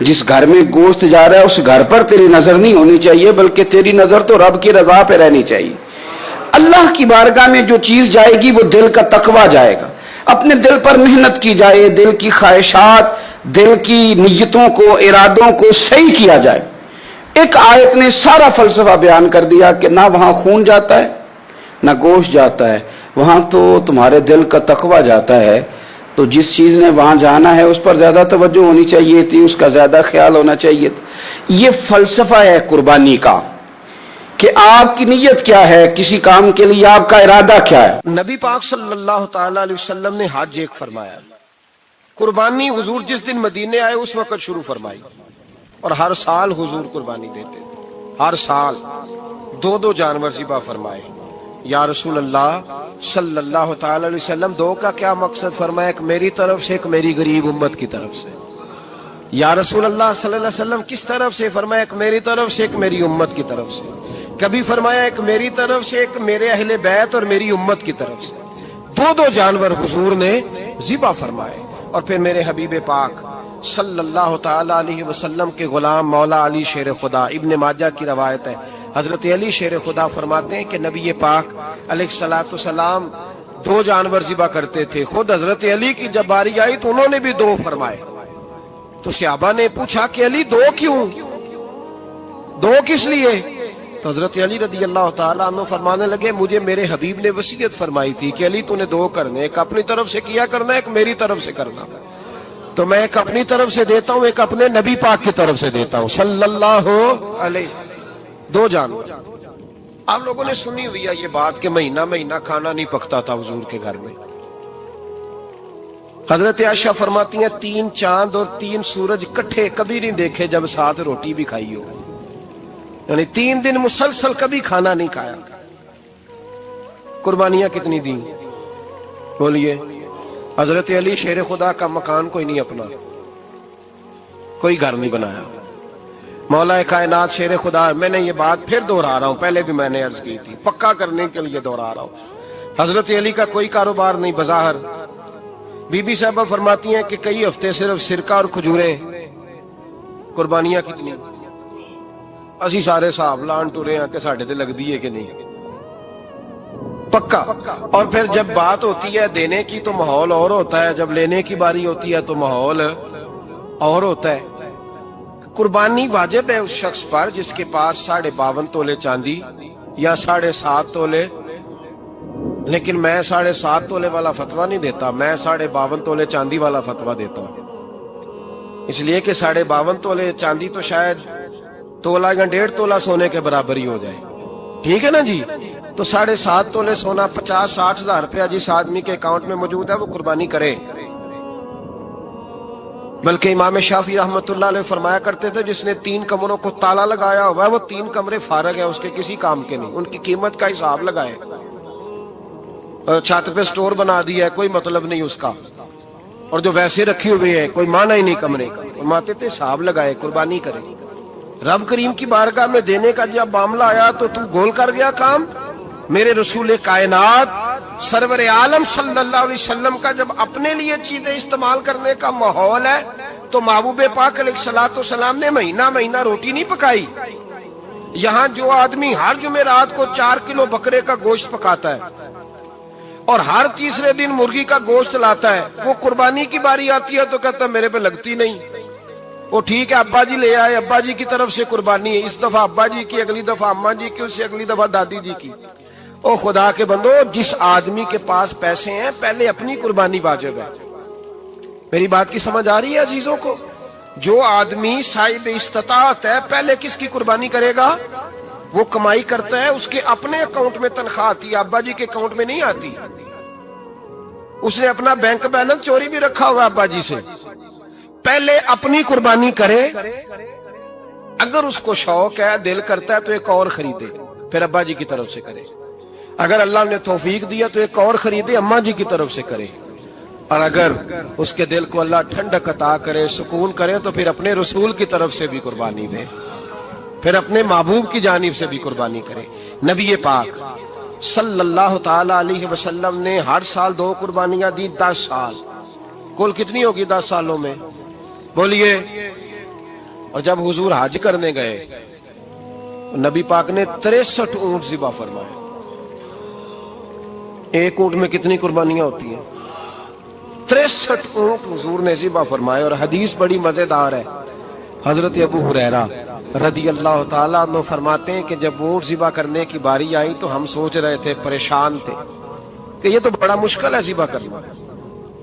جس گھر میں گوشت جا رہا ہے اس گھر پر تیری نظر نہیں ہونی چاہیے، بلکہ تیری نظر تو رب کی رضا پہ رہنی چاہیے۔ اللہ کی بارگاہ میں جو چیز جائے گی وہ دل کا تقویٰ جائے گا، اپنے دل پر محنت کی جائے، دل کی خواہشات، دل کی نیتوں کو، ارادوں کو صحیح کیا جائے۔ ایک آیت نے سارا فلسفہ بیان کر دیا کہ نہ وہاں خون جاتا ہے نہ گوشت جاتا ہے، وہاں تو تمہارے دل کا تقویٰ جاتا ہے۔ تو جس چیز نے وہاں جانا ہے اس پر زیادہ توجہ ہونی چاہیے تھی، اس کا زیادہ خیال ہونا چاہیے تھا۔ یہ فلسفہ ہے قربانی کا کہ آپ کی نیت کیا ہے، کسی کام کے لیے آپ کا ارادہ کیا ہے۔ نبی پاک صلی اللہ تعالی علیہ وسلم نے حج ایک فرمایا، قربانی حضور جس دن مدینے آئے اس وقت شروع فرمائی، اور ہر سال حضور قربانی دیتے تھے، ہر سال دو جانور ذبح فرمائے۔ یا رسول اللہ صلی اللہ تعالی علیہ وسلم، دو کا کیا مقصد فرمایا؟ ایک میری طرف سے، ایک میری غریب امت کی طرف سے۔ یا رسول اللہ صلی اللہ علیہ وسلم کس طرف سے فرمایا؟ ایک میری طرف سے، ایک میری امت کی طرف سے۔ کبھی فرمایا ایک میری طرف سے، ایک میرے اہل بیت اور میری امت کی طرف سے۔ دو جانور حضور نے ذبح فرمائے، اور پھر میرے حبیب پاک صلی اللہ تعالی علیہ وسلم کے غلام مولا علی شیر خدا، ابن ماجہ کی روایت ہے، حضرت علی شیر خدا فرماتے ہیں کہ نبی پاک علیہ الصلوۃ والسلام دو جانور ذبح کرتے تھے۔ خود حضرت علی کی جب باری آئی تو انہوں نے بھی دو فرمائے۔ تو صحابہ نے پوچھا کہ علی دو کیوں، دو کس لیے؟ تو حضرت علی رضی اللہ تعالیٰ عنہ فرمانے لگے مجھے میرے حبیب نے وصیت فرمائی تھی کہ علی تو نے دو کرنے، ایک اپنی طرف سے کیا کرنا، ایک میری طرف سے کرنا۔ تو میں ایک اپنی طرف سے دیتا ہوں، ایک اپنے نبی پاک کی طرف سے دیتا ہوں صلی اللہ علیہ۔ دو جانور۔ آپ لوگوں نے سنی ہوئی ہے یہ بات کہ مہینہ کھانا نہیں پکتا تھا حضور کے گھر میں۔ حضرت عائشہ فرماتی ہیں 3 چاند اور 3 سورج کٹھے کبھی نہیں دیکھے جب ساتھ روٹی بھی کھائی ہو، یعنی 3 دن مسلسل کبھی کھانا نہیں کھایا۔ قربانیاں کتنی دیں بولیے؟ حضرت علی شیر خدا کا مکان کوئی نہیں اپنا، کوئی گھر نہیں بنایا۔ مولا کائنات شیر خدا، میں نے یہ بات پھر دوہرا رہا ہوں، پہلے بھی میں نے عرض کی تھی، پکا کرنے کے لیے دوہرا رہا ہوں۔ حضرت علی کا کوئی کاروبار نہیں بظاہر۔ بی بی صاحبہ فرماتی ہیں کہ کئی ہفتے صرف سرکہ اور کھجوریں۔ قربانیاں کتنی؟ اسی سارے صاحب لان ٹورے ہیں کہ ساڑھے تے لگ دیئے کہ نہیں، پکا۔ اور پھر جب بات ہوتی ہے دینے کی تو ماحول اور ہوتا ہے، جب لینے کی باری ہوتی ہے تو ماحول اور ہوتا ہے۔ قربانی واجب ہے اس شخص پر جس کے پاس 52.5 تولے چاندی یا 7.5 تولے، لیکن میں 7.5 تولے والا فتویٰ نہیں دیتا، میں 52.5 تولے چاندی والا فتویٰ دیتا ہوں، اس لیے کہ 52.5 تولے چاندی تو شاید تولہ یا 1.5 تولہ سونے کے برابر ہی ہو جائے، ٹھیک ہے نا جی؟ تو 7.5 تولے سونا 50-60 ہزار روپیہ جس آدمی کے اکاؤنٹ میں موجود ہے وہ قربانی کرے۔ بلکہ امام شافعی رحمۃ اللہ علیہ فرمایا کرتے تھے جس نے 3 کمروں کو تالا لگایا ہوا ہے وہ 3 کمرے فارغ ہیں، اس کے کسی کام کے نہیں، ان کی قیمت کا حساب لگائے۔ چھت پہ سٹور بنا دیا ہے، کوئی مطلب نہیں اس کا، اور جو ویسے رکھی ہوئے ہیں کوئی معنی ہی نہیں کمرے کا، فرماتے تھے حساب لگائے، قربانی کرے۔ رب کریم کی بارگاہ میں دینے کا جب معاملہ آیا تو تم گول کر گیا کام۔ میرے رسول کائنات سرور عالم صلی اللہ علیہ وسلم کا جب اپنے لیے چیزیں استعمال کرنے کا ماحول ہے تو محبوب پاک علیہ الصلوۃ والسلام نے مہینہ روٹی نہیں پکائی۔ یہاں جو آدمی ہر جمعرات کو 4 کلو بکرے کا گوشت پکاتا ہے اور ہر تیسرے دن مرغی کا گوشت لاتا ہے، وہ قربانی کی باری آتی ہے تو کہتا ہے میرے پہ لگتی نہیں۔ وہ ٹھیک ہے ابا جی لے آئے، ابا جی کی طرف سے قربانی ہے، اس دفعہ ابا جی کی، اگلی دفعہ اماں جی کی، اس سے اگلی دفعہ دادی جی کی۔ او خدا کے بندو، جس آدمی کے پاس پیسے ہیں پہلے اپنی قربانی واجب ہے۔ میری بات کی سمجھ آ رہی ہے عزیزوں کو؟ جو آدمی صاحب استطاعت ہے پہلے کس کی قربانی کرے گا؟ وہ کمائی کرتا ہے، اس کے اپنے اکاؤنٹ میں تنخواہ آتی ہے، ابا جی کے اکاؤنٹ میں نہیں آتی۔ اس نے اپنا بینک بیلنس چوری بھی رکھا ہوا ابا جی سے۔ پہلے اپنی قربانی کرے، اگر اس کو شوق ہے، دل کرتا ہے تو ایک اور خریدے، پھر ابا جی کی طرف سے کرے۔ اگر اللہ نے توفیق دیا تو ایک اور خریدے، اماں جی کی طرف سے کرے۔ اور اگر اس کے دل کو اللہ ٹھنڈک عطا کرے، سکون کرے، تو پھر اپنے رسول کی طرف سے بھی قربانی دے، پھر اپنے محبوب کی جانب سے بھی قربانی کرے۔ نبی پاک صلی اللہ تعالی علیہ وسلم نے ہر سال 2 قربانیاں دی، 10 سال۔ کل کتنی ہوگی 10 سالوں میں؟ بولیے اور جب حضور حج کرنے گئے نبی پاک نے 63 اونٹ ذبح فرمائے. ایک اونٹ میں کتنی قربانیاں ہوتی ہیں؟ 63 اونٹ حضور نے ذبح فرمائے. اور حدیث بڑی مزیدار ہے. حضرت ابو ہریرہ رضی اللہ تعالیٰ عنہ فرماتے ہیں کہ جب اونٹ ذبح کرنے کی باری آئی تو ہم سوچ رہے تھے، پریشان تھے کہ یہ تو بڑا مشکل ہے ذبح کرنا،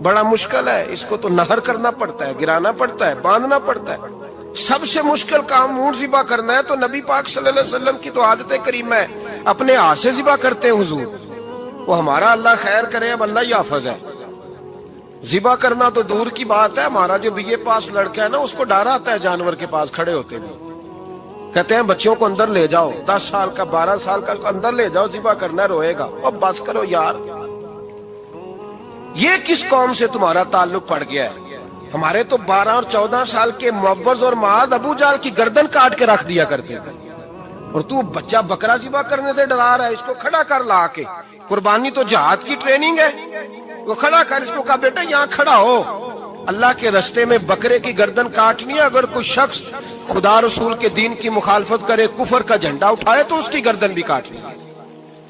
بڑا مشکل ہے، اس کو تو نہر کرنا پڑتا ہے، گرانا پڑتا ہے، باندھنا پڑتا ہے. سب سے مشکل کام اونٹ ذبح کرنا ہے. تو نبی پاک صلی اللہ علیہ وسلم کی تو عادت کریمہ ہے، اپنے ہاتھ سے ذبح کرتے ہیں حضور. وہ ہمارا اللہ خیر کرے، اب اللہ ہی حافظ ہے. ذبح کرنا تو دور کی بات ہے. ہمارا جو بی اے پاس لڑکا ہے نا، اس کو ڈر آتا ہے جانور کے پاس کھڑے ہوتے ہوئے. کہتے ہیں بچوں کو اندر لے جاؤ، 10 سال کا 12 سال کا اندر لے جاؤ، ذبح کرنا، روئے گا. اب بس کرو یار، یہ کس قوم سے تمہارا تعلق پڑ گیا ہے؟ ہمارے تو 12 اور 14 سال کے معوذ اور معاذ ابو جال کی گردن کاٹ کے رکھ دیا کرتے تھے. اور تو بچہ بکرا ذبح کرنے سے ڈرا رہا ہے. اس کو کھڑا کر لا کے. قربانی تو جہاد کی ٹریننگ ہے. وہ کھڑا کر، اس کو کہا بیٹا یہاں کھڑا ہو، اللہ کے رستے میں بکرے کی گردن کاٹنی ہے. اگر کوئی شخص خدا رسول کے دین کی مخالفت کرے، کفر کا جھنڈا اٹھائے، تو اس کی گردن بھی کاٹنی ہے.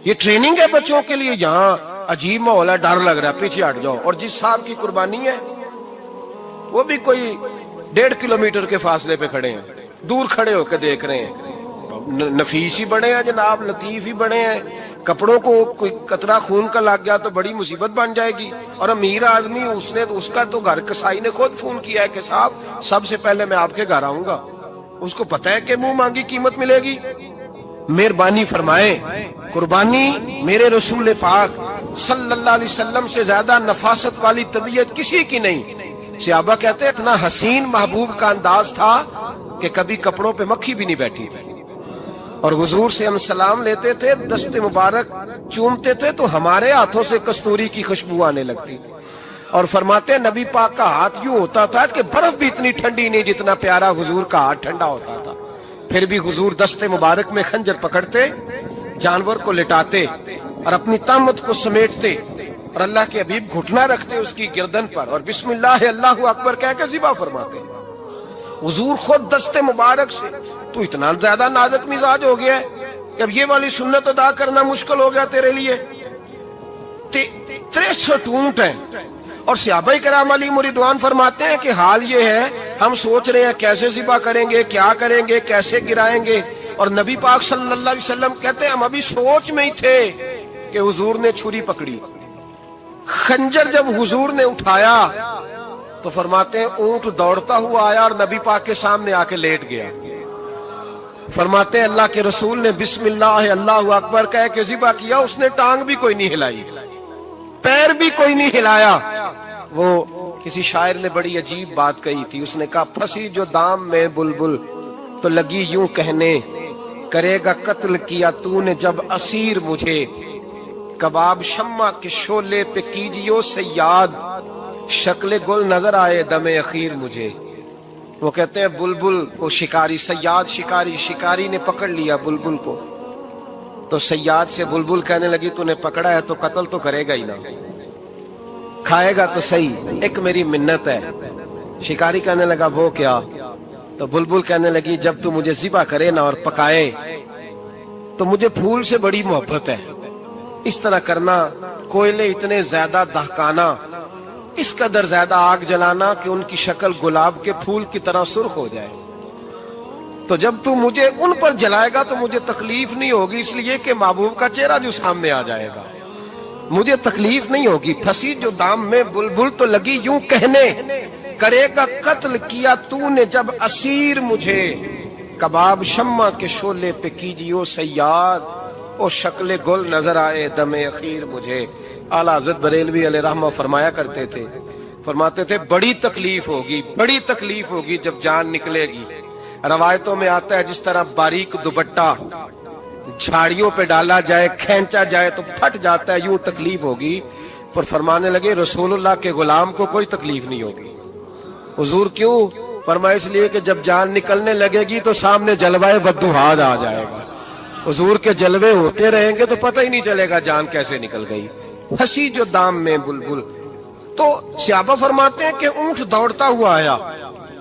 یہ ٹریننگ ہے بچوں کے لیے. یہاں عجیب ماحول ہے، ڈر لگ رہا ہے، پیچھے ہٹ جاؤ. اور جس صاحب کی قربانی ہے وہ بھی کوئی 1.5 کلومیٹر کے فاصلے پہ کھڑے ہیں، دور کھڑے ہو کے دیکھ رہے ہیں. نفیس ہی بڑے ہیں جناب، لطیف ہی بڑے ہیں. کپڑوں کو کوئی قطرہ خون کا لگ گیا تو بڑی مصیبت بن جائے گی. اور امیر آدمی، اس کا تو گھر کسائی نے خود فون کیا ہے کہ صاحب سب سے پہلے میں آپ کے گھر آؤں گا. اس کو پتہ ہے کہ منہ مانگی قیمت ملے گی. مہربانی فرمائے، قربانی میرے رسول پاک صلی اللہ علیہ وسلم سے زیادہ نفاست والی طبیعت کسی کی نہیں. صحابہ کہتے ہیں اتنا حسین محبوب کا انداز تھا کہ کبھی کپڑوں پہ مکھی بھی نہیں بیٹھی تھی. اور حضور سے ہم سلام لیتے تھے، دست مبارک چومتے تھے تو ہمارے ہاتھوں سے کستوری کی خوشبو آنے لگتی تھی. اور فرماتے ہیں نبی پاک کا ہاتھ یوں ہوتا تھا کہ برف بھی اتنی ٹھنڈی نہیں جتنا پیارا حضور کا ہاتھ ٹھنڈا ہوتا تھا. پھر بھی حضور دست مبارک میں خنجر پکڑتے، جانور کو لٹاتے اور اپنی طامت کو سمیٹتے، اور اللہ کے حبیب گھٹنا رکھتے اس کی گردن پر، اور بسم اللہ اللہ اکبر کہہ کے ذبح فرماتے. حضور خود دست مبارک سے. تو اتنا زیادہ نازک مزاج ہو گیا ہے کہ اب یہ والی سنت ادا کرنا مشکل ہو گیا تیرے لیے. 63 اونٹ ہیں. اور صحابہ کرام علیہم رضوان فرماتے ہیں کہ حال یہ ہے، ہم سوچ رہے ہیں کیسے ذبح کریں گے، کیا کریں گے، کیسے گرائیں گے. اور نبی پاک صلی اللہ علیہ وسلم کہتے ہیں ہم ابھی سوچ میں ہی تھے کہ حضور نے چھری پکڑی. خنجر جب حضور نے اٹھایا تو فرماتے ہیں اونٹ دوڑتا ہوا آیا اور نبی پاک کے سامنے آ کے لیٹ گیا. فرماتے ہیں اللہ کے رسول نے بسم اللہ اللہ اکبر کہہ کے ذبح کیا. اس نے ٹانگ بھی کوئی نہیں ہلائی، پیر بھی کوئی نہیں ہلایا. وہ کسی شاعر نے بڑی عجیب بات کہی تھی. اس نے کہا پھنسی جو دام میں بلبل تو لگی یوں کہنے، کرے گا قتل کیا تو نے جب اسیر مجھے، کباب شمع کے شولے پہ کیجیو سیاد، شکل گل نظر آئے دم اخیر مجھے. وہ کہتے ہیں بلبل کو شکاری، سیاد شکاری نے پکڑ لیا بلبل کو. تو سیاد سے بلبل کہنے لگی تو نے پکڑا ہے تو قتل تو کرے گا ہی نا، کھائے گا تو صحیح، ایک میری منت ہے. شکاری کہنے لگا وہ کیا؟ تو بلبل کہنے لگی جب تو مجھے ذبح کرے نا اور پکائے تو مجھے پھول سے بڑی محبت ہے. اس طرح کرنا، کوئلے اتنے زیادہ دہکانا، اس قدر زیادہ آگ جلانا کہ ان کی شکل گلاب کے پھول کی طرح سرخ ہو جائے. تو جب تو مجھے ان پر جلائے گا تو مجھے تکلیف نہیں ہوگی، اس لیے کہ محبوب کا چہرہ جو سامنے آ جائے گا مجھے تکلیف نہیں ہوگی. پھنسی جو دام میں بلبل تو لگی یوں کہنے، کرے گا قتل کیا تو نے جب اسیر مجھے، کباب شمع کے شولے پہ کیجیو سیاد، او شکل گل نظر آئے دم اخیر مجھے. اعلیٰ حضرت بریلوی علیہ رحمہ فرمایا کرتے تھے، فرماتے تھے بڑی تکلیف ہوگی جب جان نکلے گی. روایتوں میں آتا ہے جس طرح باریک دوپٹہ جھاڑیوں پہ ڈالا جائے، کھینچا جائے تو پھٹ جاتا ہے، یوں تکلیف ہوگی. پر فرمانے لگے رسول اللہ کے غلام کو کوئی تکلیف نہیں ہوگی. حضور کیوں؟ فرمایا اس لیے کہ جب جان نکلنے لگے گی تو سامنے جلوہ بدوحاد آ جائے گا. حضور کے جلوے ہوتے رہیں گے تو پتہ ہی نہیں چلے گا جان کیسے نکل گئی. ہنسی جو دام میں بلبل. تو صحابہ فرماتے ہیں کہ اونٹ دوڑتا ہوا آیا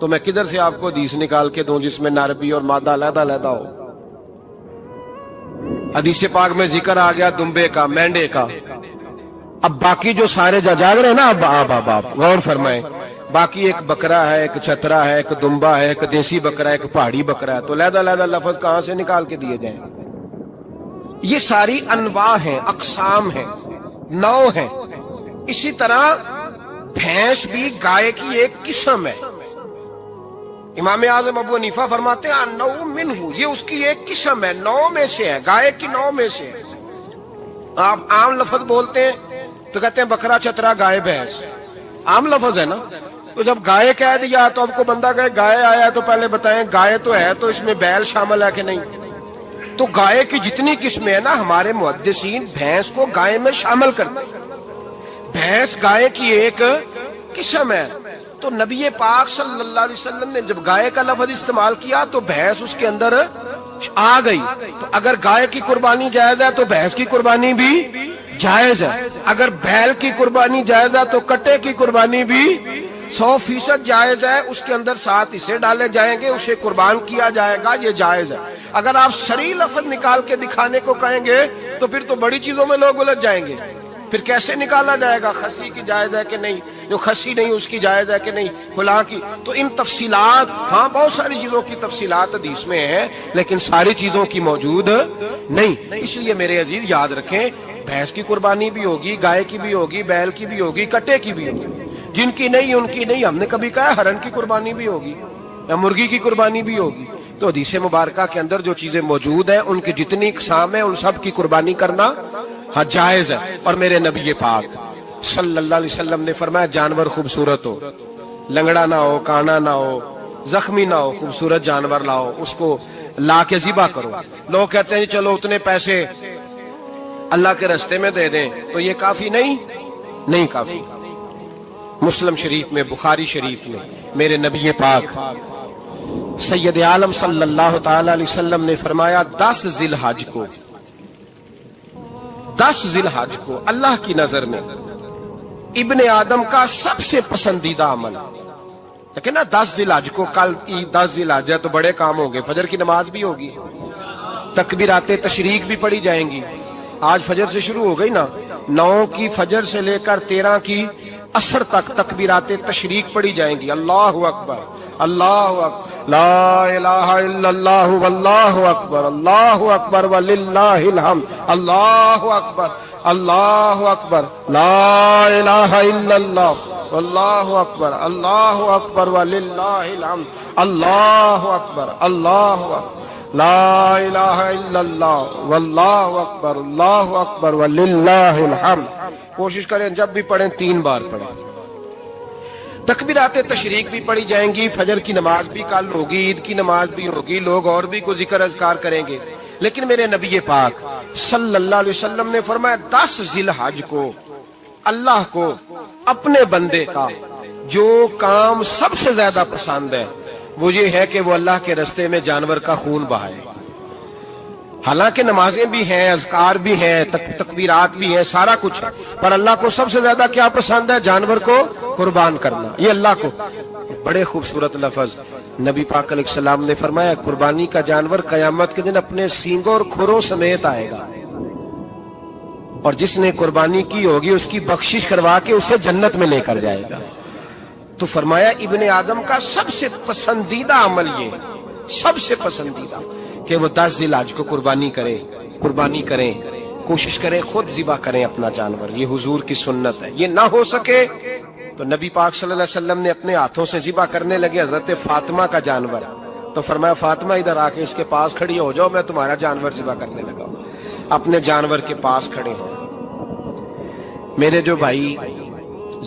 تو میں کدھر سے آپ کو حدیث نکال کے دوں جس میں نر بھی اور مادہ علیحدہ علیحدہ ہو؟ حدیث پاک میں ذکر آ گیا دمبے کا، مینڈے کا. اب باقی جو سارے جاگ رہے ہیں نا، اب غور فرمائیں، باقی ایک بکرا ہے، ایک چھترا ہے، ایک دمبا ہے، ایک دیسی بکرا ہے، ایک پہاڑی بکرا ہے، تو علیحدہ علیحدہ لفظ کہاں سے نکال کے دیے جائیں؟ یہ ساری انواع ہیں، اقسام ہیں، نوع ہیں. اسی طرح بھینس بھی گائے کی ایک قسم ہے. امام اعظم ابو حنیفہ فرماتے ہیں النوع منہ، یہ اس کی ایک قسم ہے، نوع میں سے ہے، گائے کی نوع میں سے. آپ عام لفظ بولتے ہیں تو کہتے ہیں بکرا چھترا گائے بھینس، عام لفظ ہے نا. تو جب گائے کہہ دیا تو اب کو بندہ کہے گائے آیا تو پہلے بتائیں گائے تو ہے تو اس میں بیل شامل ہے کہ نہیں؟ تو گائے کی جتنی قسمیں ہیں نا، ہمارے محدثین بھینس کو گائے میں شامل کرتے ہیں. بھینس گائے کی ایک قسم ہے. تو نبی پاک صلی اللہ علیہ وسلم نے جب گائے کا لفظ استعمال کیا تو بھینس اس کے اندر آ گئی. تو اگر گائے کی قربانی جائز ہے تو بھینس کی قربانی بھی جائز ہے. اگر بیل کی قربانی جائز ہے تو کٹے کی قربانی بھی 100% جائز ہے. اس کے اندر 7 حصے ڈالے جائیں گے، اسے قربان کیا جائے گا، یہ جائز ہے. اگر آپ صریح لفظ نکال کے دکھانے کو کہیں گے تو پھر تو بڑی چیزوں میں لوگ الجھ جائیں گے. پھر کیسے نکالا جائے گا خسی کی جائز ہے کہ نہیں، جو خسی نہیں اس کی جائز ہے کہ نہیں، فلاں کی. تو ان تفصیلات، ہاں بہت ساری چیزوں کی تفصیلات حدیث میں ہیں لیکن ساری چیزوں کی موجود نہیں. اس لیے میرے عزیز یاد رکھیں، بھینس کی قربانی بھی ہوگی، گائے کی بھی ہوگی، بیل کی بھی ہوگی، کٹے کی بھی ہوگی. جن کی نہیں ان کی نہیں. ہم نے کبھی کہا ہرن کی قربانی بھی ہوگی یا مرغی کی قربانی بھی ہوگی. تو حدیث مبارکہ کے اندر جو چیزیں موجود ہیں ان کی جتنی اقسام ہیں ان سب کی قربانی کرنا ہاں جائز ہے. اور میرے نبی پاک صلی اللہ علیہ وسلم نے فرمایا جانور خوبصورت ہو، لنگڑا نہ ہو، کانا نہ ہو، زخمی نہ ہو، خوبصورت جانور لاؤ، اس کو لا کے ذبح کرو. لوگ کہتے ہیں چلو اتنے پیسے اللہ کے راستے میں دے دیں، تو یہ کافی نہیں کافی. مسلم شریف میں، بخاری شریف میں میرے نبی پاک سید عالم صلی اللہ تعالی علیہ وسلم نے فرمایا 10 ذی الحج کو اللہ کی نظر میں ابن آدم کا سب سے پسندیدہ عمل. لیکن نا 10 ذی الحج کو، کل 10 ذی الحج ہے تو بڑے کام ہوں گے. فجر کی نماز بھی ہوگی، تکبیرات تشریق بھی پڑھی جائیں گی. آج فجر سے شروع ہو گئی نا، 9 کی فجر سے لے کر 13 کی عصر تک تکبیرات تشریق پڑھی جائیں گی. اللہ اکبر، اللہ اکبر، لا الہ الا اللہ واللہ اکبر، اللہ اکبر وللہ الحمد، اللہ اکبر، اللہ اکبر، لا الہ الا اللہ واللہ اکبر، اللہ اکبر وللہ الحمد، اللہ اکبر، اللہ اکبر، لا الہ الا اللہ واللہ اکبر، اللہ اکبر وللہ الحمد. کوشش کریں جب بھی پڑھیں 3 بار پڑھیں. تکبیرات تشریق بھی پڑھی جائیں گی، فجر کی نماز بھی کل ہوگی، عید کی نماز بھی ہوگی، لوگ اور بھی کوئی ذکر اذکار کریں گے. لیکن میرے نبی پاک صلی اللہ علیہ وسلم نے فرمایا 10 ذی الحج کو اللہ کو اپنے بندے کا جو کام سب سے زیادہ پسند ہے وہ یہ ہے کہ وہ اللہ کے راستے میں جانور کا خون بہائے. حالانکہ نمازیں بھی ہیں، اذکار بھی ہیں، تکبیرات بھی ہیں، سارا کچھ ہے، پر اللہ کو سب سے زیادہ کیا پسند ہے؟ جانور کو قربان کرنا. یہ اللہ کو بڑے خوبصورت لفظ نبی پاک علیہ السلام نے فرمایا قربانی کا جانور قیامت کے دن اپنے سینگوں اور کھروں سمیت آئے گا، اور جس نے قربانی کی ہوگی اس کی بخشش کروا کے اسے جنت میں لے کر جائے گا. تو فرمایا ابن آدم کا سب سے پسندیدہ عمل یہ، سب سے پسندیدہ، کہ وہ 10 ذی الحج کو قربانی کریں، کوشش کریں خود ذبح کریں اپنا جانور. یہ حضور کی سنت ہے. یہ نہ ہو سکے تو نبی پاک صلی اللہ علیہ وسلم نے اپنے ہاتھوں سے ذبح کرنے لگے حضرت فاطمہ کا جانور. تو فرمایا فاطمہ ادھر آ کے اس کے پاس کھڑی ہو جاؤ، میں تمہارا جانور ذبح کرنے لگا ہوں. اپنے جانور کے پاس کھڑے ہوں. میرے جو بھائی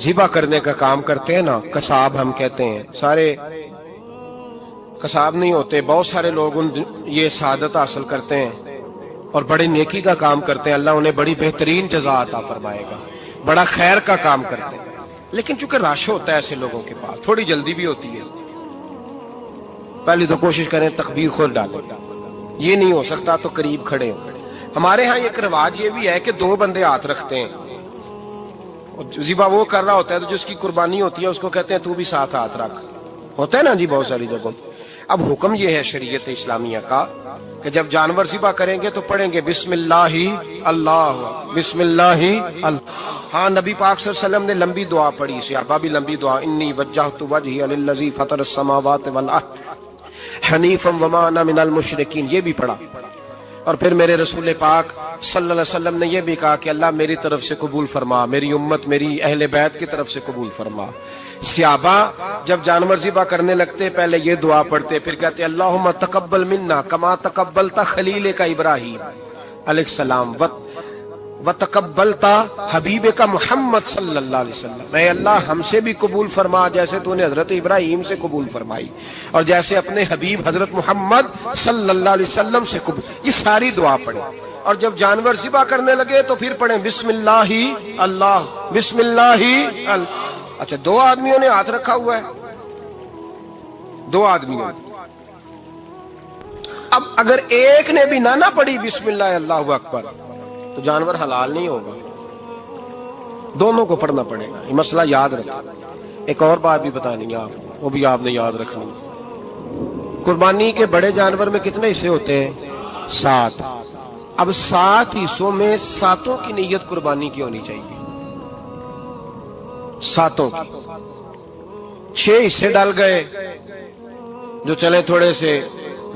ذبح کرنے کا کام کرتے ہیں نا، قصاب ہم کہتے ہیں، سارے قصاب نہیں ہوتے، بہت سارے لوگ یہ سعادت حاصل کرتے ہیں اور بڑے نیکی کا کام کرتے ہیں. اللہ انہیں بڑی بہترین جزا عطا فرمائے گا، بڑا خیر کا کام کرتے ہیں. لیکن چونکہ رش ہوتا ہے ایسے لوگوں کے پاس، تھوڑی جلدی بھی ہوتی ہے. پہلی تو کوشش کریں تکبیر خود ڈالیں، یہ نہیں ہو سکتا تو قریب کھڑے ہوں. ہمارے ہاں ایک رواج یہ بھی ہے کہ 2 بندے ہاتھ رکھتے ہیں، ذبح وہ کر رہا ہوتا ہے تو جس کی قربانی ہوتی ہے اس کو کہتے ہیں تو بھی ساتھ ہاتھ رکھ. ہوتا ہے نا جی بہت ساری جگہوں پہ۔ اب حکم یہ ہے شریعت اسلامیہ کا کہ جب جانور ذبح کریں گے تو پڑھیں گے بسم اللہ اللہ، بسم اللہ اللہ۔ ہاں نبی پاک صلی اللہ علیہ وسلم نے لمبی دعا پڑھی، صحابہ بھی لمبی دعا، انی وجہت وجہی للذی فطر السماوات والارض حنیفا وما انا من المشرکین، یہ بھی پڑھا۔ اور پھر میرے رسول پاک صلی اللہ علیہ وسلم نے یہ بھی کہا کہ اللہ میری طرف سے قبول فرما، میری امت میری اہل بیت کی طرف سے قبول فرما۔ صحابہ جب جانور ذبح کرنے لگتے پہلے یہ دعا پڑھتے، پھر کہتے اللہم تقبل منا کما تقبلت خلیل کا ابراہیم علیہ السلام وتقبلت حبیب کا محمد صلی اللہ علیہ وسلم، اے اللہ ہم سے بھی قبول فرما جیسے تو نے حضرت ابراہیم سے قبول فرمائی اور جیسے اپنے حبیب حضرت محمد صلی اللہ علیہ وسلم سے قبول۔ یہ ساری دعا پڑھیں، اور جب جانور ذبح کرنے لگے تو پھر پڑھیں بسم اللہ اللہ، بسم اللہ اللہ۔ اچھا دو آدمیوں نے ہاتھ رکھا ہوا ہے، دو آدمیوں نے، اب اگر ایک نے بھی نہ پڑھی بسم اللہ اللہ اکبر تو جانور حلال نہیں ہوگا، دونوں کو پڑھنا پڑے گا۔ یہ مسئلہ یاد رکھیں۔ ایک اور بات بھی بتانی ہے آپ کو، وہ بھی آپ نے یاد رکھنی ہے۔ قربانی کے بڑے جانور میں کتنے حصے ہوتے ہیں؟ 7۔ اب 7 حصوں میں 7 کی نیت قربانی کی ہونی چاہیے، 7 کی۔ 6 حصے ڈال گئے، جو چلے تھوڑے سے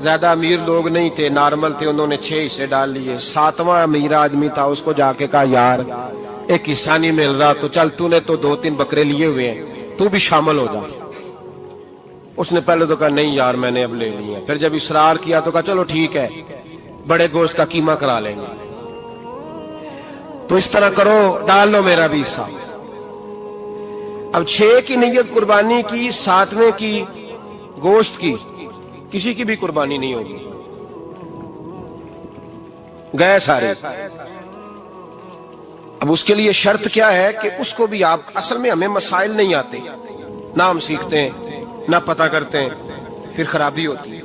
زیادہ امیر لوگ نہیں تھے، نارمل تھے، انہوں نے 6 حصے ڈال لیے۔ 7واں امیر آدمی تھا، اس کو جا کے کہا یار ایک حصہ نہیں مل رہا تو چل تو نے تو 2-3 بکرے لیے ہوئے ہیں تو بھی شامل ہو جا۔ اس نے پہلے تو کہا نہیں یار میں نے اب لے لیا، پھر جب اصرار کیا تو کہا چلو ٹھیک ہے بڑے گوشت کا قیمہ کرا لیں گے۔ تو اس طرح کرو، ڈال لو میرا بھی حصہ۔ اب 6 کی نیت قربانی کی، 7ویں کی گوشت کی، کسی کی بھی قربانی نہیں ہوگی، گئے سارے۔ اب اس کے لیے شرط کیا ہے کہ اس کو بھی آپ، اصل میں ہمیں مسائل نہیں آتے، نہ ہم سیکھتے ہیں نہ پتہ کرتے ہیں، پھر خرابی ہوتی ہے۔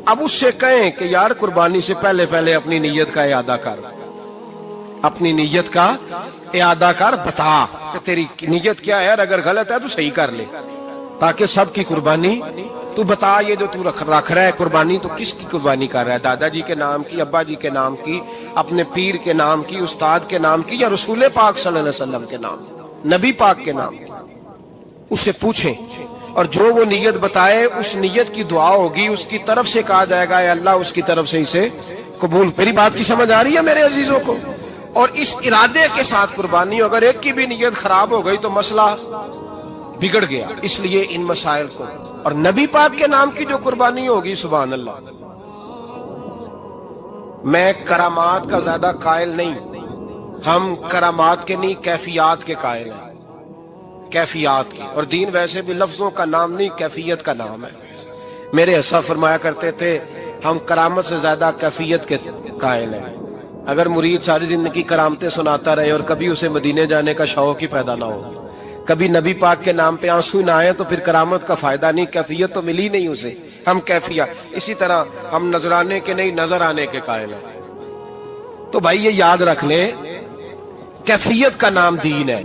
اب اس سے کہیں کہ یار قربانی سے پہلے اپنی نیت کا اعادہ کر، اپنی نیت کا اعادہ کر، بتا کہ تیری نیت کیا ہے، اور اگر غلط ہے تو صحیح کر لے، تاکہ سب کی قربانی تو بتا۔ یہ جو تو رکھ رہا ہے قربانی تو کس کی قربانی کر رہا ہے؟ دادا جی کے نام کی، ابا جی کے نام کی، اپنے پیر کے نام کی، استاد کے نام کی، یا رسول پاک صلی اللہ علیہ وسلم کے نام، نبی پاک کے نام کی؟ اس سے پوچھیں، اور جو وہ نیت بتائے اس نیت کی دعا ہوگی، اس کی طرف سے کہا جائے گا اے اللہ اس کی طرف سے اسے قبول۔ میری بات کی سمجھ آ رہی ہے میرے عزیزوں کو؟ اور اس ارادے کے ساتھ قربانی، اگر ایک کی بھی نیت خراب ہو گئی تو مسئلہ بگڑ گیا۔ اس لیے ان مسائل کو، اور نبی پاک کے نام کی جو قربانی ہوگی، سبحان اللہ، میں کرامات کا زیادہ قائل نہیں، ہم کرامات کے نہیں کیفیات کے قائل ہیں، کیفیات کی۔ اور دین ویسے بھی لفظوں کا نام نہیں کیفیت کا نام ہے۔ میرے حصہ فرمایا کرتے تھے ہم کرامت سے زیادہ کیفیت کے قائل ہیں۔ اگر مرید ساری زندگی کرامتیں سناتا رہے اور کبھی اسے مدینے جانے کا شوق ہی پیدا نہ ہو، کبھی نبی پاک کے نام پہ آنسو نہ آئے، تو پھر کرامت کا فائدہ نہیں، کیفیت تو ملی نہیں اسے۔ ہم کیفیت، اسی طرح ہم نظرانے کے نہیں نظر آنے کے قائل ہیں۔ تو بھائی یہ یاد رکھ لیں، کیفیت کا نام دین ہے۔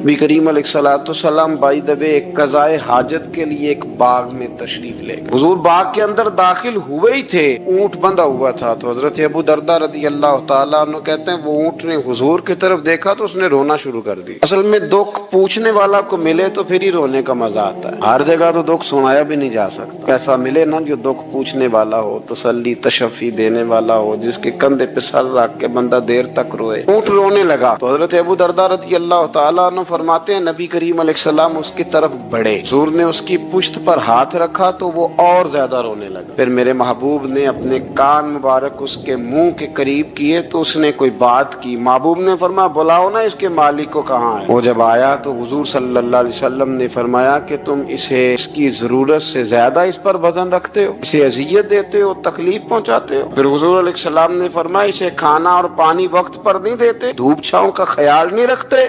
نبی کریم علیہ الصلوۃ والسلام بائی دبے ایک قضائے حاجت کے لیے ایک باغ میں تشریف لے گئے۔ حضور باغ کے اندر داخل ہوئے ہی تھے، اونٹ بندھا ہوا تھا، تو حضرت ابو درداء رضی اللہ تعالیٰ عنہ کہتے ہیں وہ اونٹ نے حضور کی طرف دیکھا تو اس نے رونا شروع کر دی۔ اصل میں دکھ پوچھنے والا کو ملے تو پھر ہی رونے کا مزہ آتا ہے، ہر جگہ تو دکھ سنایا بھی نہیں جا سکتا۔ ایسا ملے نا جو دکھ پوچھنے والا ہو، تسلی تشفی دینے والا ہو، جس کے کندھے پہ سر رکھ کے بندہ دیر تک روئے۔ اونٹ رونے لگا تو حضرت ابو درداء رضی اللہ تعالیٰ عنہ فرماتے ہیں نبی کریم علیہ السلام اس کی طرف بڑھے، حضور نے اس کی پشت پر ہاتھ رکھا تو وہ اور زیادہ رونے لگا۔ پھر میرے محبوب نے اپنے کان مبارک اس کے منہ کے قریب کیے تو اس نے کوئی بات کی۔ محبوب نے فرمایا بلاؤ نا اس کے مالک کو کہاں ہے۔ وہ جب آیا تو حضور صلی اللہ علیہ وسلم نے فرمایا کہ تم اسے اس کی ضرورت سے زیادہ اس پر وزن رکھتے ہو، اسے اذیت دیتے ہو، تکلیف پہنچاتے ہو۔ پھر حضور علیہ السلام نے فرمایا اسے کھانا اور پانی وقت پر نہیں دیتے، دھوپ چھاؤں کا خیال نہیں رکھتے،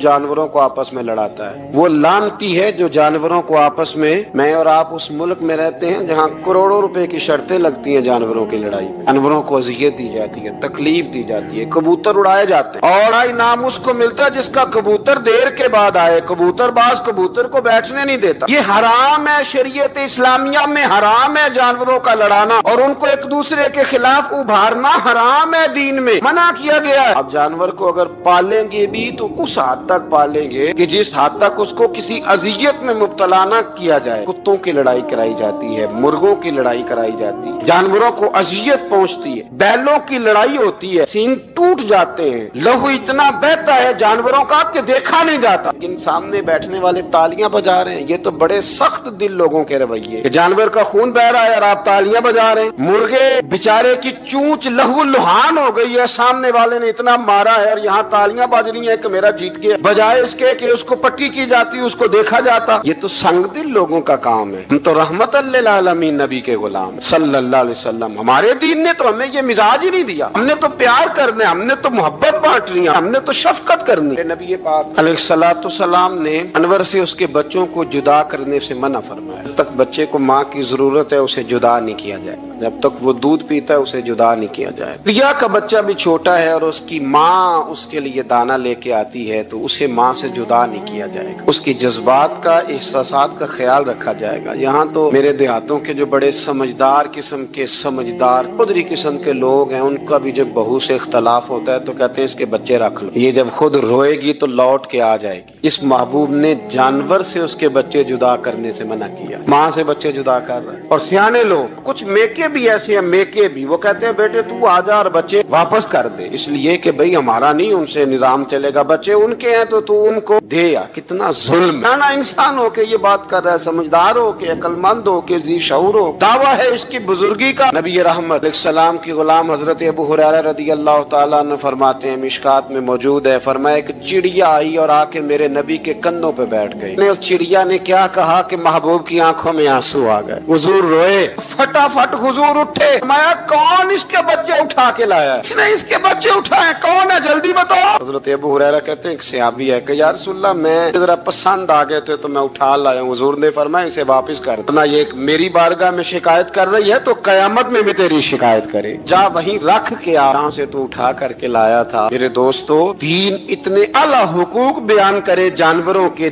جانوروں کو آپس میں لڑاتا ہے، وہ لعنتی ہے جو جانوروں کو آپس میں اور آپ اس ملک میں رہتے ہیں جہاں کروڑوں روپے کی شرطیں لگتی ہیں جانوروں کی لڑائی، جانوروں کو اذیت دی جاتی ہے، تکلیف دی جاتی ہے، کبوتر اڑائے جاتے ہیں، اور انعام اس کو ملتا ہے جس کا کبوتر دیر کے بعد آئے، کبوتر باز کبوتر کو بیٹھنے نہیں دیتا۔ یہ حرام ہے، شریعت اسلامیہ میں حرام ہے جانوروں کا لڑانا اور ان کو ایک دوسرے کے خلاف ابھارنا حرام ہے، دین میں منع کیا گیا ہے۔ اب جانور کو اگر پالیں گے بھی تو اس حد تک پالیں گے کہ جس حد تک اس کو کسی اذیت میں مبتلا نہ کیا جائے۔ کتوں کی لڑائی کرائی جاتی ہے، مرغوں کی لڑائی کرائی جاتی ہے، جانوروں کو اذیت پہنچتی ہے، بیلوں کی لڑائی ہوتی ہے، سینگ ٹوٹ جاتے ہیں، لہو اتنا بہتا ہے جانوروں کا کہ دیکھا نہیں جاتا، لیکن سامنے بیٹھنے والے تالیاں بجا رہے ہیں۔ یہ تو بڑے سخت دل لوگوں کے رویے کہ جانور کا خون بہ رہا ہے اور آپ تالیاں بجا رہے ہیں، مرغے بیچارے کی چونچ لہو لہان ہو گئی ہے، سامنے والے نے اتنا مارا ہے اور یہاں تالیاں بج رہی ہیں کہ میرا جیت گیا، بجائے اس کے کہ اس کو پٹی کی جاتی، اس کو دیکھا جاتا۔ یہ تو سنگ دل لوگوں کا کام ہے۔ ہم تو رحمت للعالمین نبی کے غلام صلی اللہ علیہ وسلم، ہمارے دین نے تو ہمیں یہ مزاج ہی نہیں دیا، ہم نے تو پیار کرنا، ہم نے تو محبت بانٹنی، ہم نے تو شفقت کرنی۔ نبی پاک علیہ الصلوۃ والسلام نے انور سے اس کے بچوں کو جدا کرنے سے منع فرمایا۔ جب تک بچے کو ماں کی ضرورت ہے اسے جدا نہیں کیا جائے، جب تک وہ دودھ پیتا ہے اسے جدا نہیں کیا جائے۔ ریا کا بچہ بھی چھوٹا ہے اور اس کی ماں اس کے لیے دانہ لے کے آتی ہے تو اسے ماں سے جدا نہیں کیا جائے گا، اس کی جذبات کا، احساسات کا خیال رکھا جائے گا۔ یہاں تو میرے دیہاتوں کے جو بڑے سمجھدار قدری قسم کے لوگ ہیں، ان کا بھی جب بہو سے اختلاف ہوتا ہے تو کہتے ہیں اس کے بچے رکھ لو، یہ جب خود روئے گی تو لوٹ کے آ جائے گی۔ اس محبوب نے جانور سے اس کے بچے جدا کرنے سے منع کیا، ماں سے بچے جدا کر رہے ہیں۔ اور سیانے لوگ، کچھ میکے بھی ایسے ہیں، میکے بھی وہ کہتے ہیں بیٹے تو آ جا اور بچے واپس کر دے، اس لیے کہ بھئی ہمارا نہیں ان سے نظام چلے گا، بچے ان کے ہیں تو ان کو دے۔ یا کتنا ظلم ہے، انسان ہو کے یہ بات کر رہا ہے، سمجھدار ہو کے، عقل مند ہو کے، ذی شعور ہو، دعویٰ ہے اس کی بزرگی کا۔ نبی رحمت علیہ السلام کی غلام حضرت ابو ہریرہ رضی اللہ تعالیٰ عنہ فرماتے ہیں، مشکات میں موجود ہے، فرمایا ایک چڑیا آئی اور آ کے میرے نبی کے کندھوں پہ بیٹھ گئی۔ اس چڑیا نے کیا کہا کہ محبوب کی آنکھوں میں آنسو آ گئے، حضور روئے، فٹافٹ حضور اٹھے، فرمایا کون اس کے بچے اٹھا کے لایا ہے؟ اس نے اس کے بچے اٹھائے، کون ہے جلدی بتاؤ۔ حضرت ابو ہریرہ کہتے ہیں ایک صحابی ہے کہ یا رسول اللہ میں ذرا پسند آ گئے تھے تو میں اٹھا لایا ہوں، حضور نے فرمایا اسے واپس کر دو، یہ میری بارگاہ میں شکایت کر رہی ہے تو قیامت میں بھی تیری شکایت کرے، جا وہیں رکھ کے آ، جہاں سے تو اٹھا کر کے لایا تھا۔ میرے دوستو، دین اتنے اعلیٰ حقوق بیان کرے جانوروں کے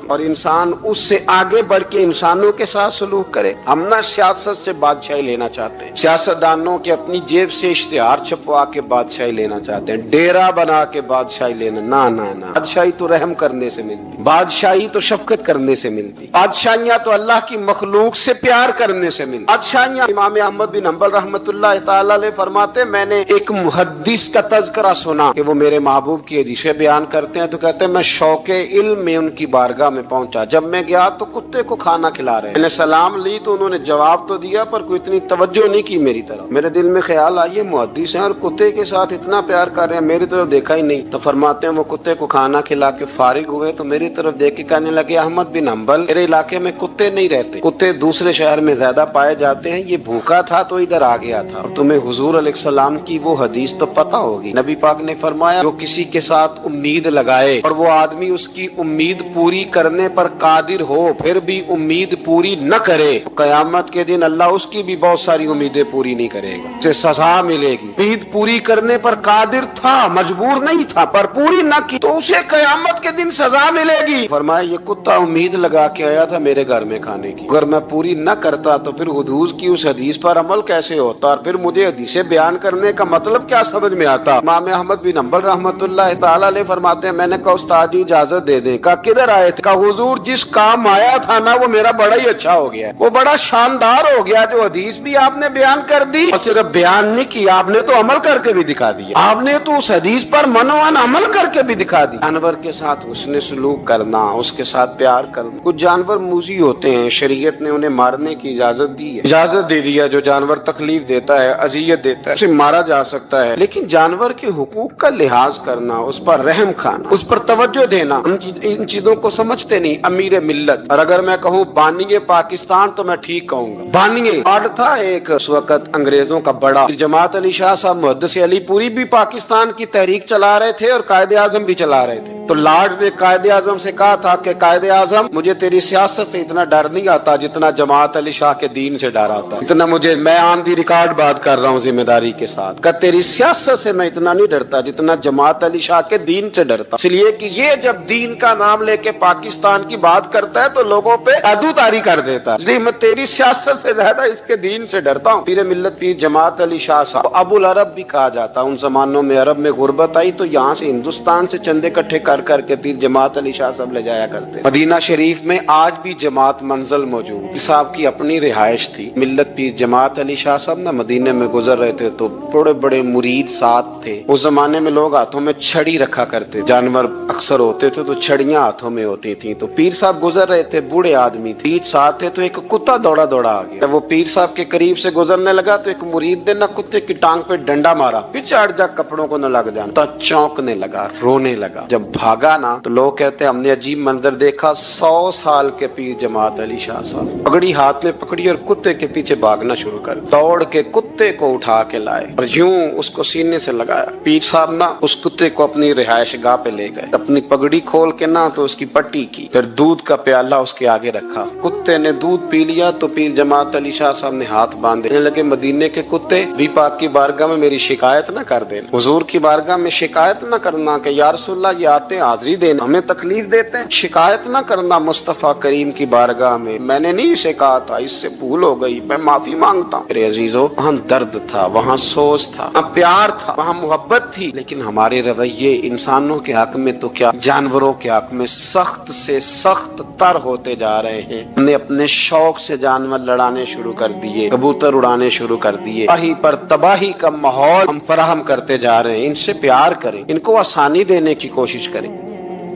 اور انسان اس سے آگے بڑھ کے انسانوں کے ساتھ سلوک کرے۔ ہم نہ سیاست سے بادشاہی لینا چاہتے ہیں، سیاستدانوں کے اپنی جیب سے اشتہار چھپوا کے بادشاہی لینا چاہتے ہیں، ڈیرا بنا کے بادشاہی لینا، نہ بادشاہی تو رحم کرنے سے ملتی، بادشاہی تو شفقت کرنے سے ملتی، بادشاہیاں تو اللہ کی مخلوق سے پیار کرنے سے ملتی۔ بادشاہیاں، امام احمد بن حنبل رحمۃ اللہ تعالی علیہ فرماتے میں نے ایک محدث کا تذکرہ سنا کہ وہ میرے محبوب کی حدیثیں بیان کرتے ہیں تو کہتے ہیں میں شوق علم میں ان کی بارگاہ میں پہنچا، جب میں گیا تو کتے کو کھانا کھلا رہے، میں نے سلام لی تو انہوں نے جواب تو دیا پر کوئی اتنی توجہ نہیں کی میری طرف۔ میرے دل میں خیال آئیے محدث ہیں اور کتے کے ساتھ اتنا پیار کر رہے ہیں، میری طرف دیکھا ہی نہیں۔ تو فرماتے ہیں وہ کتے کو کھانا کھلا کے فارغ ہوئے تو میری طرف دیکھ کے کہنے لگے احمد بن حنبل میرے علاقے میں کتے نہیں رہتے، کتے دوسرے شہر میں زیادہ پائے جاتے ہیں، یہ بھوکا تھا تو ادھر آ گیا تھا، اور تمہیں حضور علیہ السلام کی وہ حدیث تو پتہ ہوگی، نبی پاک نے فرمایا جو کسی کے ساتھ امید لگائے اور وہ آدمی اس کی امید پوری کرنے پر قادر ہو پھر بھی امید پوری نہ کرے تو قیامت کے دن اللہ اس کی بھی بہت ساری امیدیں پوری نہیں کرے گا، اسے سزا ملے گی۔ امید پوری کرنے پر قادر تھا، مجبور نہیں تھا، پر پوری نہ کی تو اسے قیامت کے دن سزا ملے گی۔ فرمایا یہ کتا امید لگا کے آیا تھا میرے گھر میں کھانے کی، اگر میں پوری نہ کرتا تو پھر حضور کی اس حدیث پر عمل کیسے ہوتا اور پھر مجھے حدیثیں بیان کرنے کا مطلب کیا سمجھ میں آتا۔ امام احمد بن حنبل رحمۃ اللہ تعالی علیہ فرماتے ہیں میں نے کہا استاد جی اجازت دے دیں، کہا کدھر آئے تھے؟ کہا حضور جس کام آیا تھا نا وہ میرا بڑا ہی اچھا ہو گیا، وہ بڑا شاندار ہو گیا، جو حدیث بھی آپ نے بیان کر دی اور صرف بیان نہیں کی، آپ نے تو عمل کر کے بھی دکھا دیا، آپ نے تو اس حدیث پر منوان عمل کر کے بھی دکھا دی۔ جانور کے ساتھ حسن سلوک کرنا، اس کے ساتھ پیار کرنا۔ کچھ جانور موذی ہوتے ہیں، شریعت نے انہیں مارنے کی اجازت دی ہے، اجازت دے دیا، جو جانور تکلیف دیتا ہے، اذیت دیتا ہے، اسے مارا جا سکتا ہے، لیکن جانور کے حقوق کا لحاظ کرنا، اس پر رحم کھانا، اس پر توجہ دینا، ان چیزوں کو سمجھتے نہیں۔ امیر ملت، اور اگر میں کہوں بانی پاکستان تو میں ٹھیک کہوں گا، بانی تھا ایک اس وقت انگریزوں کا بڑا جماعت علی شاہ صاحب محدث علی پوری بھی پاکستان کی تحریک چلا رہے تھے اور قائد اعظم بھی چلا رہے تھے. تو لارڈ نے قائد اعظم سے کہا تھا کہ قائد اعظم مجھے تیری سیاست سے اتنا ڈر نہیں آتا جتنا جماعت علی شاہ کے دین سے ڈر آتا. اتنا مجھے، میں آن دی ریکارڈ بات کر رہا ہوں ذمہ داری کے ساتھ، کہ تیری سیاست سے میں اتنا نہیں ڈرتا جتنا جماعت علی شاہ کے دین سے ڈرتا. اس لیے کہ یہ جب دین کا نام لے کے پاکستان کی بات کرتا ہے تو لوگوں پہ عدو طاری کر دیتا ہے. اس لیے میں تیری سیاست سے زیادہ اس کے دین سے ڈرتا ہوں. پیر ملت پیر جماعت علی شاہ صاحب ابو العرب بھی کہا جاتا. ان زمانوں میں عرب میں غربت آئی تو یہاں سے ہندوستان سے چندے اکٹھے کر کر کے پیر جماعت علی شاہ صاحب لے جایا کرتے. مدینہ شریف میں آج بھی جماعت منزل موجود. صاحب کی اپنی رہائش تھی. ملت پیر جماعت علی شاہ صاحب نا مدینے میں گزر رہے تھے تو بڑے بڑے مرید ساتھ تھے. اس زمانے میں لوگ ہاتھوں میں چھڑی رکھا کرتے، جانور اکثر ہوتے تھے تو چھڑیاں ہاتھوں میں ہوتی تھیں. تو پیر صاحب گزر رہے تھے، بوڑھے آدمی تھے، ساتھ تھے، تو ایک کتا دوڑا دوڑا آ گیا. جب وہ پیر صاحب کے قریب سے گزرنے لگا تو ایک مرید نے نہ کتے کی ٹانگ پہ ڈنڈا مارا، پچاڑ جا کپڑوں کو نہ لگ جانا. چونکنے لگا، رونے لگا. جب بھاگا نا تو لوگ کہتے ہم نے عجیب منظر دیکھا. 100 سال کے پیر جماعت علی شاہ صاحب پگڑی ہاتھ میں پکڑی اور کتے کے پیچھے بھاگنا شروع کر، دوڑ کے کتے کو اٹھا کے لائے اور یوں اس کو سینے سے لگایا. پیر صاحب نا اس کتے کو اپنی رہائش گاہ پہ لے گئے، اپنی پگڑی کھول کے نا تو اس کی پٹی کی، پھر دودھ کا پیالہ اس کے آگے رکھا. کتے نے دودھ پی لیا تو پیر جماعت علی شاہ صاحب نے ہاتھ باندھے. کہنے لگے مدینے کے کتے بھی پاک کی بارگاہ میں میری شکایت نہ کر دینا، حضور کی بارگاہ میں شکایت نہ کرنا کہ یا رسول اللہ یہ آتے ہیں حاضری دینا، ہمیں تکلیف دیتے ہیں. شکایت نہ کرنا مصطفیٰ کریم کی بارگاہ میں نے نہیں اسے کہا تھا، اس سے بھول ہو گئی، میں معافی مانگتا ہوں. میرے عزیزو، وہاں درد تھا، وہاں سوز تھا، وہاں پیار تھا، وہاں محبت تھی. لیکن ہمارے رویے انسانوں کے حق میں تو کیا جانوروں کے حق میں سخت سے سخت تر ہوتے جا رہے ہیں. ہم نے اپنے شوق سے جانور لڑانے شروع کر دیے، کبوتر اڑانے شروع کر دیے. تباہی پر تباہی کا ماحول ہم فراہم کرتے جا رہے ہیں. ان سے پیار کریں، ان کو آسانی دینے کی کوشش کریں.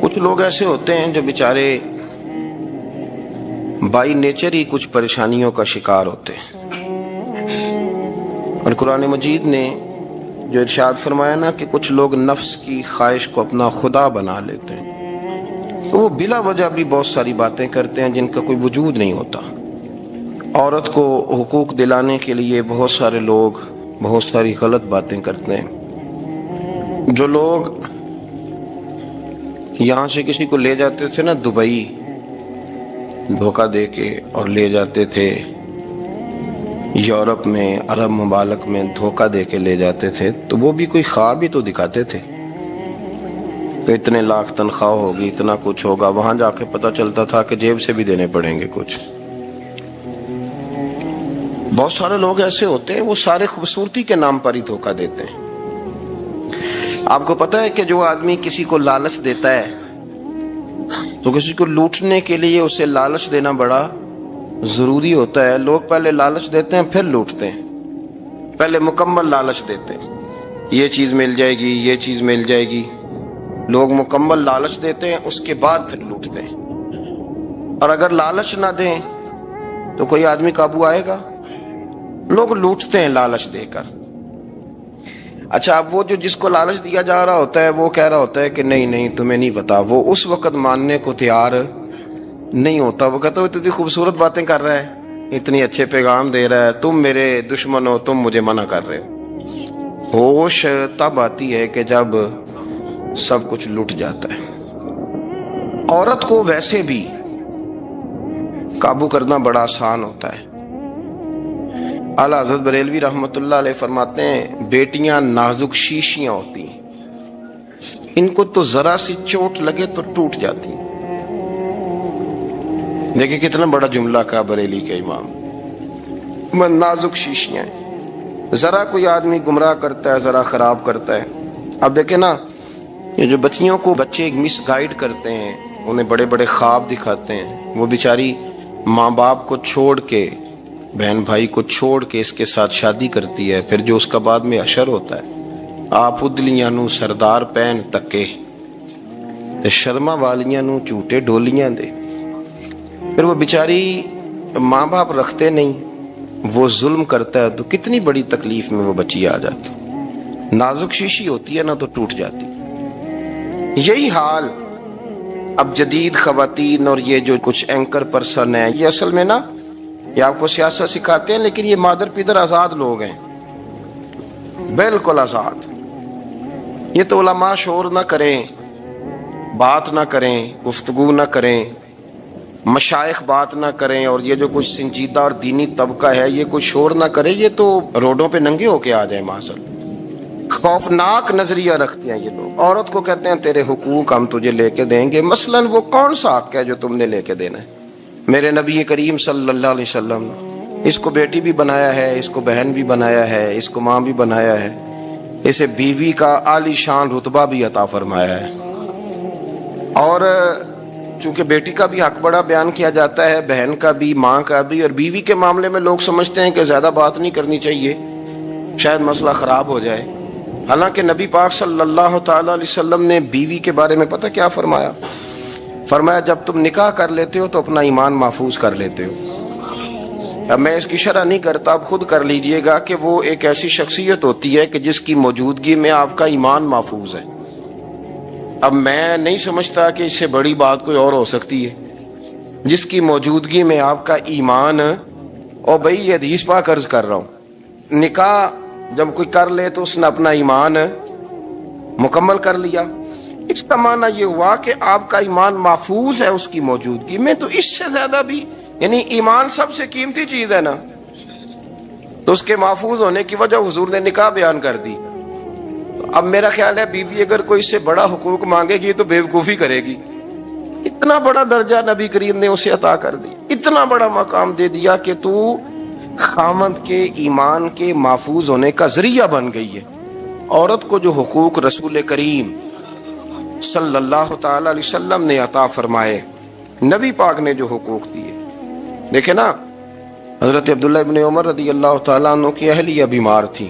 کچھ لوگ ایسے ہوتے ہیں جو بیچارے بائی نیچر ہی کچھ پریشانیوں کا شکار ہوتے ہیں، اور قرآن مجید نے جو ارشاد فرمایا نا کہ کچھ لوگ نفس کی خواہش کو اپنا خدا بنا لیتے ہیں، تو وہ بلا وجہ بھی بہت ساری باتیں کرتے ہیں جن کا کوئی وجود نہیں ہوتا. عورت کو حقوق دلانے کے لیے بہت سارے لوگ بہت ساری غلط باتیں کرتے ہیں. جو لوگ یہاں سے کسی کو لے جاتے تھے نا دبئی دھوکہ دے کے، اور لے جاتے تھے یورپ میں، عرب ممالک میں دھوکہ دے کے لے جاتے تھے، تو وہ بھی کوئی خواب ہی تو دکھاتے تھے کہ اتنے لاکھ تنخواہ ہوگی، اتنا کچھ ہوگا. وہاں جا کے پتہ چلتا تھا کہ جیب سے بھی دینے پڑیں گے کچھ. بہت سارے لوگ ایسے ہوتے ہیں، وہ سارے خوبصورتی کے نام پر ہی دھوکہ دیتے ہیں. آپ کو پتہ ہے کہ جو آدمی کسی کو لالچ دیتا ہے تو کسی کو لوٹنے کے لیے اسے لالچ دینا بڑا ضروری ہوتا ہے. لوگ پہلے لالچ دیتے ہیں پھر لوٹتے ہیں. پہلے مکمل لالچ دیتے ہیں، یہ چیز مل جائے گی، یہ چیز مل جائے گی. لوگ مکمل لالچ دیتے ہیں، اس کے بعد پھر لوٹتے ہیں. اور اگر لالچ نہ دیں تو کوئی آدمی قابو آئے گا؟ لوگ لوٹتے ہیں لالچ دے کر. اچھا، اب وہ جو جس کو لالچ دیا جا رہا ہوتا ہے وہ کہہ رہا ہوتا ہے کہ نہیں نہیں تمہیں نہیں پتا، وہ اس وقت ماننے کو تیار نہیں ہوتا. وہ کہتا ہے اتنی خوبصورت باتیں کر رہا ہے، اتنی اچھے پیغام دے رہا ہے، تم میرے دشمن ہو، تم مجھے منع کر رہے ہو. ہوش تب آتی ہے کہ جب سب کچھ لٹ جاتا ہے. عورت کو ویسے بھی قابو کرنا بڑا آسان ہوتا ہے. اعلیٰ حضرت بریلوی رحمۃ اللہ علیہ فرماتے ہیں بیٹیاں نازک شیشیاں ہوتی ہیں، ان کو تو ذرا سی چوٹ لگے تو ٹوٹ جاتی ہیں. دیکھیں کتنا بڑا جملہ کہا بریلی کے امام، نازک شیشیاں ہیں. ذرا کوئی آدمی گمراہ کرتا ہے، ذرا خراب کرتا ہے. اب دیکھیں نا، یہ جو بچیوں کو بچے مس گائیڈ کرتے ہیں، انہیں بڑے بڑے خواب دکھاتے ہیں، وہ بیچاری ماں باپ کو چھوڑ کے، بہن بھائی کو چھوڑ کے اس کے ساتھ شادی کرتی ہے. پھر جو اس کا بعد میں اشر ہوتا ہے، آپ ادلیاں نو سردار پہن تکے تے شرما والیاں نو جھوٹے ڈولیاں دے. پھر وہ بیچاری ماں باپ رکھتے نہیں، وہ ظلم کرتا ہے، تو کتنی بڑی تکلیف میں وہ بچی آ جاتی. نازک شیشی ہوتی ہے نا تو ٹوٹ جاتی. یہی حال اب جدید خواتین اور یہ جو کچھ اینکر پرسن ہیں، یہ اصل میں نا یہ آپ کو سیاست سکھاتے ہیں، لیکن یہ مادر پیدر آزاد لوگ ہیں، بالکل آزاد۔ یہ تو علماء شور نہ کریں، بات نہ کریں، گفتگو نہ کریں، مشائخ بات نہ کریں، اور یہ جو کچھ سنجیدہ اور دینی طبقہ ہے یہ کوئی شور نہ کرے، یہ تو روڈوں پہ ننگے ہو کے آ جائیں معاذ۔ خوفناک نظریہ رکھتے ہیں یہ لوگ۔ عورت کو کہتے ہیں تیرے حقوق ہم تجھے لے کے دیں گے، مثلاً وہ کون سا حق ہے جو تم نے لے کے دینا ہے؟ میرے نبی کریم صلی اللہ علیہ وسلم نے اس کو بیٹی بھی بنایا ہے، اس کو بہن بھی بنایا ہے، اس کو ماں بھی بنایا ہے، اسے بیوی کا عالی شان رتبہ بھی عطا فرمایا ہے۔ اور چونکہ بیٹی کا بھی حق بڑا بیان کیا جاتا ہے، بہن کا بھی، ماں کا بھی، اور بیوی کے معاملے میں لوگ سمجھتے ہیں کہ زیادہ بات نہیں کرنی چاہیے، شاید مسئلہ خراب ہو جائے۔ حالانکہ نبی پاک صلی اللہ تعالی علیہ وسلم نے بیوی کے بارے میں پتہ کیا فرمایا؟ فرمایا جب تم نکاح کر لیتے ہو تو اپنا ایمان محفوظ کر لیتے ہو۔ اب میں اس کی شرح نہیں کرتا، آپ خود کر لیجئے گا کہ وہ ایک ایسی شخصیت ہوتی ہے کہ جس کی موجودگی میں آپ کا ایمان محفوظ ہے۔ اب میں نہیں سمجھتا کہ اس سے بڑی بات کوئی اور ہو سکتی ہے، جس کی موجودگی میں آپ کا ایمان، اور بھئی یہ حدیث پاک عرض کر رہا ہوں، نکاح جب کوئی کر لے تو اس نے اپنا ایمان مکمل کر لیا۔ اس کا معنی یہ ہوا کہ آپ کا ایمان محفوظ ہے اس کی موجودگی میں، تو اس سے زیادہ بھی، یعنی ایمان سب سے قیمتی چیز ہے نا، تو اس کے محفوظ ہونے کی وجہ حضور نے نکاح بیان کر دی۔ اب میرا خیال ہے بیوی اگر کوئی اس سے بڑا حقوق مانگے گی تو بیوقوفی کرے گی۔ اتنا بڑا درجہ نبی کریم نے اسے عطا کر دی، اتنا بڑا مقام دے دیا کہ تو خامند کے ایمان کے محفوظ ہونے کا ذریعہ بن گئی ہے۔ عورت کو جو حقوق رسول کریم صلی اللہ تعالی علیہ وسلم نے عطا فرمائے، نبی پاک نے جو حقوق دیے، دیکھیں نا، حضرت عبداللہ ابن عمر رضی اللہ تعالیٰ عنہ کی اہلیہ بیمار تھی،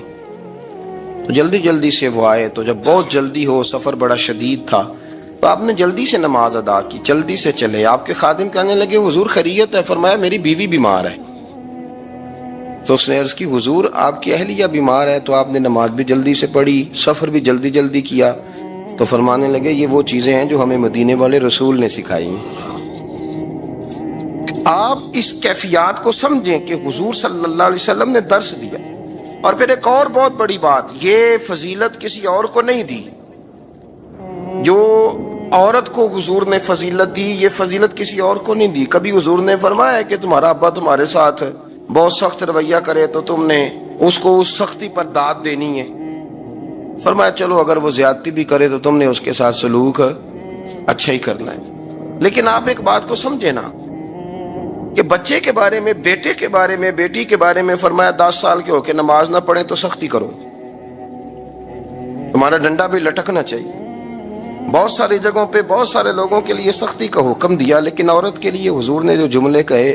تو جلدی جلدی سے وہ آئے، تو جب بہت جلدی ہو، سفر بڑا شدید تھا، تو آپ نے جلدی سے نماز ادا کی، جلدی سے چلے۔ آپ کے خادم کہنے لگے حضور خیریت ہے؟ فرمایا میری بیوی بیمار ہے۔ تو اس نے عرض کی حضور آپ کی اہلیہ بیمار ہے، تو آپ نے نماز بھی جلدی سے پڑھی، سفر بھی جلدی جلدی کیا۔ تو فرمانے لگے یہ وہ چیزیں ہیں جو ہمیں مدینے والے رسول نے سکھائی ہیں۔ آپ اس کیفیات کو سمجھیں کہ حضور صلی اللہ علیہ وسلم نے درس دیا۔ اور پھر ایک اور بہت بڑی بات، یہ فضیلت کسی اور کو نہیں دی، جو عورت کو حضور نے فضیلت دی، یہ فضیلت کسی اور کو نہیں دی۔ کبھی حضور نے فرمایا کہ تمہارا ابا تمہارے ساتھ بہت سخت رویہ کرے تو تم نے اس کو اس سختی پر داد دینی ہے؟ فرمایا چلو اگر وہ زیادتی بھی کرے تو تم نے اس کے ساتھ سلوک اچھا ہی کرنا ہے۔ لیکن آپ ایک بات کو سمجھے نا کہ بچے کے بارے میں، بیٹے کے بارے میں، بیٹی کے بارے میں فرمایا 10 سال کے ہو کے نماز نہ پڑھیں تو سختی کرو، تمہارا ڈنڈا بھی لٹکنا چاہیے۔ بہت ساری جگہوں پہ بہت سارے لوگوں کے لیے سختی کا حکم دیا، لیکن عورت کے لیے حضور نے جو جملے کہے،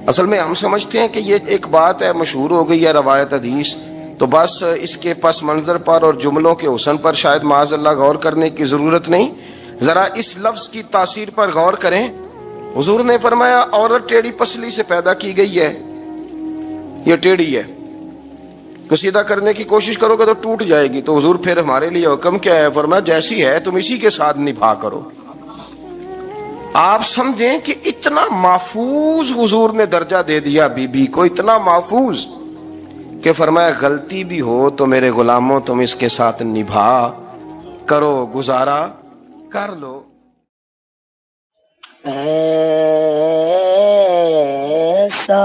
اصل میں ہم سمجھتے ہیں کہ یہ ایک بات ہے، مشہور ہو گئی ہے روایت حدیث، تو بس اس کے پس منظر پر اور جملوں کے حسن پر شاید معاذ اللہ غور کرنے کی ضرورت نہیں۔ ذرا اس لفظ کی تاثیر پر غور کریں۔ حضور نے فرمایا عورت ٹیڑھی پسلی سے پیدا کی گئی ہے، یہ ٹیڑھی ہے، تو سیدھا کرنے کی کوشش کرو گے تو ٹوٹ جائے گی۔ تو حضور پھر ہمارے لیے حکم کیا ہے؟ فرمایا جیسی ہے تم اسی کے ساتھ نبھا کرو۔ آپ سمجھیں کہ اتنا محفوظ حضور نے درجہ دے دیا بی بی کو، اتنا محفوظ کہ فرمایا غلطی بھی ہو تو میرے غلاموں تم اس کے ساتھ نبھا کرو، گزارا کر لو۔ ایسا